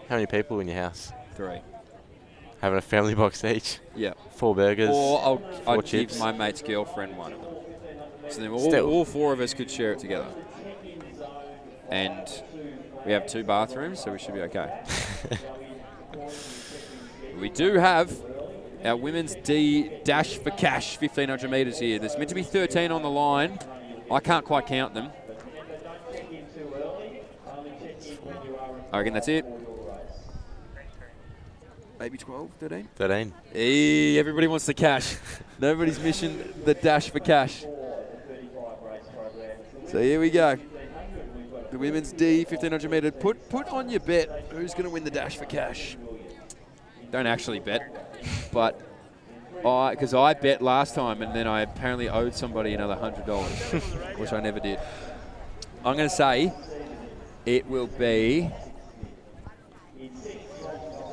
How many people in your house? 3. Having a family box each? Yeah. 4 burgers, Or I'd chips. give my mate's girlfriend one of them. So then Still. all 4 of us could share it together. And we have 2 bathrooms, so we should be okay. We do have our women's D dash for cash, 1,500 metres here. There's meant to be 13 on the line. I can't quite count them. I reckon that's it. Maybe 12, 13? 13. Hey, everybody wants the cash. Nobody's missing the dash for cash. So here we go. The women's D 1,500 metre. Put on your bet who's going to win the dash for cash. Don't actually bet, but because I bet last time and then I apparently owed somebody another $100, which I never did. I'm going to say it will be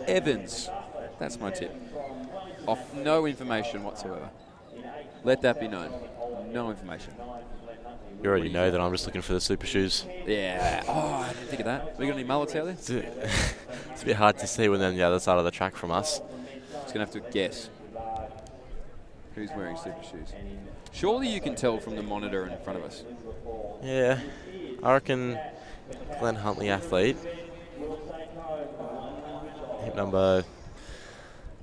Evans. That's my tip. Off no information whatsoever. Let that be known. No information. You already know that I'm just looking for the super shoes. Yeah. Oh, I didn't think of that. We got any mullets out there? It's a bit hard to see when they're on the other side of the track from us. Just going to have to guess who's wearing super shoes. Surely you can tell from the monitor in front of us. Yeah. I reckon Glenn Huntley athlete. Hip number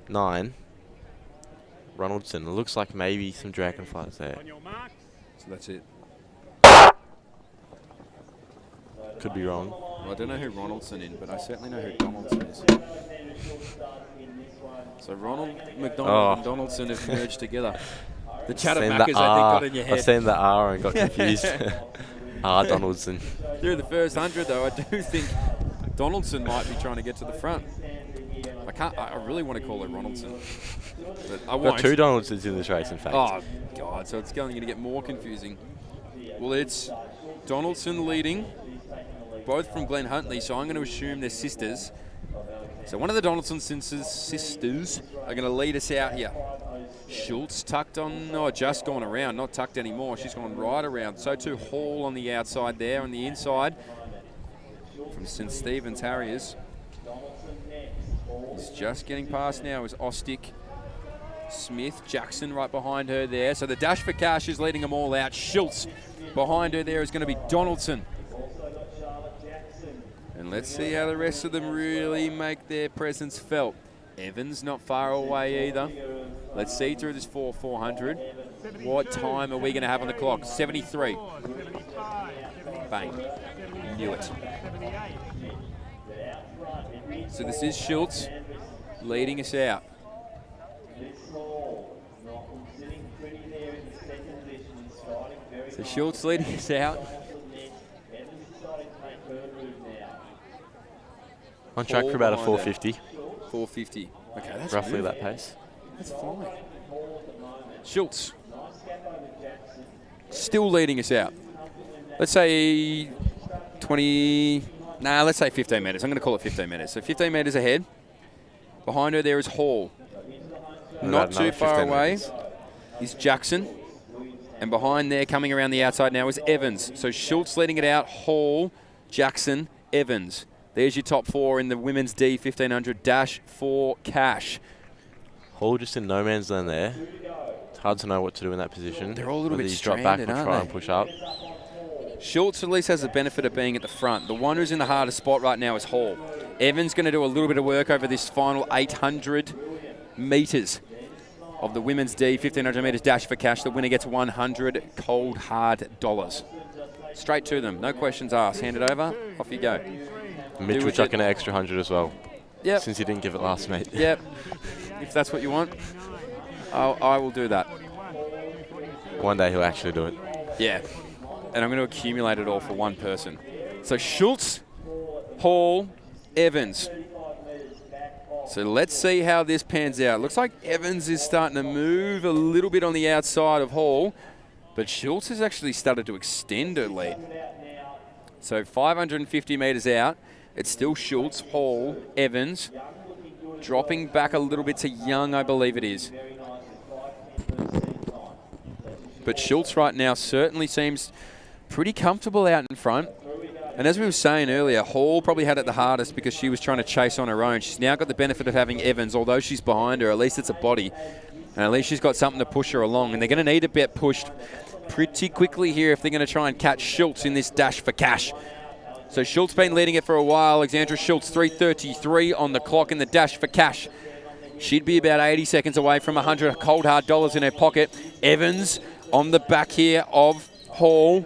9. Ronaldson. It looks like maybe some dragonflies there. So that's it. Could be wrong. Well, I don't know who Ronaldson is, but I certainly know who Donaldson is. So Ronald McDonald and Donaldson have merged together. The Chattamackers, I think, got in your head. I've seen the R and got confused. R. Donaldson. Through the first 100, though, I do think Donaldson might be trying to get to the front. I really want to call it Ronaldson. But I won't. Got 2 Donaldsons in this race, in fact. Oh, God. So it's going to get more confusing. Well, it's Donaldson leading, both from Glenn Huntley, so I'm going to assume they're sisters. So one of the Donaldson sisters are going to lead us out here. Schultz tucked on, just gone around, not tucked anymore. She's gone right around. So too Hall on the outside there. On the inside, from St. Stephen's Harriers. He's just getting past now is Ostick. Smith, Jackson right behind her there. So the dash for cash is leading them all out. Schultz behind her there is going to be Donaldson. And let's see how the rest of them really make their presence felt. Evans not far away either. Let's see through this 400. What time are we going to have on the clock? 73. Bang. Knew it. So this is Schultz leading us out. So Schultz leading us out. On track for about a 450. 450. Okay, that's roughly that pace. That's fine. Schultz still leading us out. Let's say 20. Nah, let's say 15 metres. I'm going to call it 15 metres. So 15 metres ahead. Behind her there is Hall. Not too far away is Jackson. And behind there, coming around the outside now, is Evans. So Schultz leading it out. Hall, Jackson, Evans. There's your top 4 in the women's D 1500 dash for cash. Hall just in no man's land there. It's hard to know what to do in that position. They're all a little bit stranded, drop back or try aren't and push up. Schultz at least has the benefit of being at the front. The one who's in the hardest spot right now is Hall. Evans going to do a little bit of work over this final 800 metres of the women's D 1500 metres dash for cash. The winner gets 100 cold hard dollars. Straight to them. No questions asked. Hand it over. Off you go. Mitch will chuck in an extra 100 as well. Yep. Since you didn't give it last, mate. Yep. If that's what you want, I will do that. One day he'll actually do it. Yeah. And I'm going to accumulate it all for one person. So Schultz, Hall, Evans. So let's see how this pans out. Looks like Evans is starting to move a little bit on the outside of Hall, but Schultz has actually started to extend her lead. So 550 metres out, it's still Schultz, Hall, Evans, dropping back a little bit to Young, I believe it is. But Schultz right now certainly seems pretty comfortable out in front. And as we were saying earlier, Hall probably had it the hardest because she was trying to chase on her own. She's now got the benefit of having Evans, although she's behind her. At least it's a body. And at least she's got something to push her along. And they're going to need to get pushed pretty quickly here if they're going to try and catch Schultz in this dash for cash. So Schultz been leading it for a while. Alexandra Schultz, 3:33 on the clock in the dash for cash. She'd be about 80 seconds away from 100 cold hard dollars in her pocket. Evans on the back here of Hall.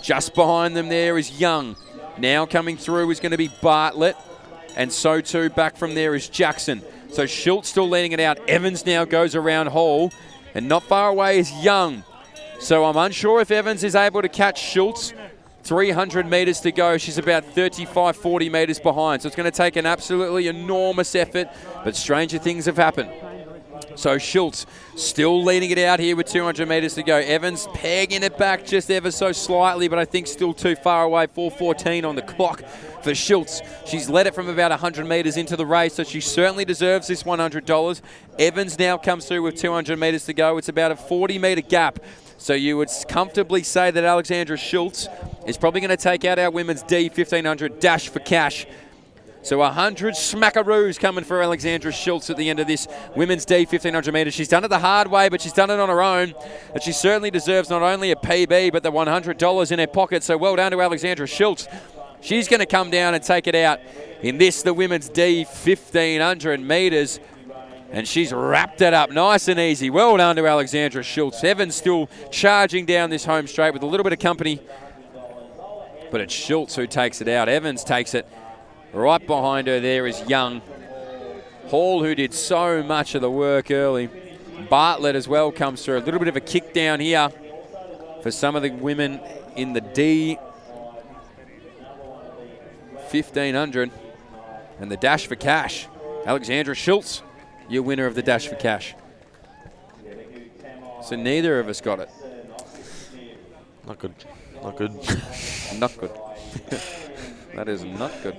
Just behind them there is Young. Now coming through is going to be Bartlett. And so too back from there is Jackson. So Schultz still leading it out. Evans now goes around Hall. And not far away is Young. So I'm unsure if Evans is able to catch Schultz. 300 metres to go. She's about 35, 40 metres behind. So it's going to take an absolutely enormous effort, but stranger things have happened. So Schultz still leading it out here with 200 metres to go. Evans pegging it back just ever so slightly, but I think still too far away. 4:14 on the clock for Schultz. She's led it from about 100 metres into the race, so she certainly deserves this $100. Evans now comes through with 200 metres to go. It's about a 40-metre gap. So you would comfortably say that Alexandra Schultz is probably going to take out our women's D 1500 dash for cash. So 100 smackaroos coming for Alexandra Schultz at the end of this women's D 1500 metres. She's done it the hard way, but she's done it on her own. And she certainly deserves not only a PB, but the $100 in her pocket. So well done to Alexandra Schultz. She's going to come down and take it out in this, the women's D 1500 metres. And she's wrapped it up nice and easy. Well done to Alexandra Schultz. Evans still charging down this home straight with a little bit of company. But it's Schultz who takes it out. Evans takes it. Right behind her there is Young. Hall, who did so much of the work early. Bartlett as well comes through. A little bit of a kick down here for some of the women in the D 1500. And the dash for cash. Alexandra Schultz, your winner of the dash for cash. So neither of us got it. Not good. Not good. Not good. That is not good.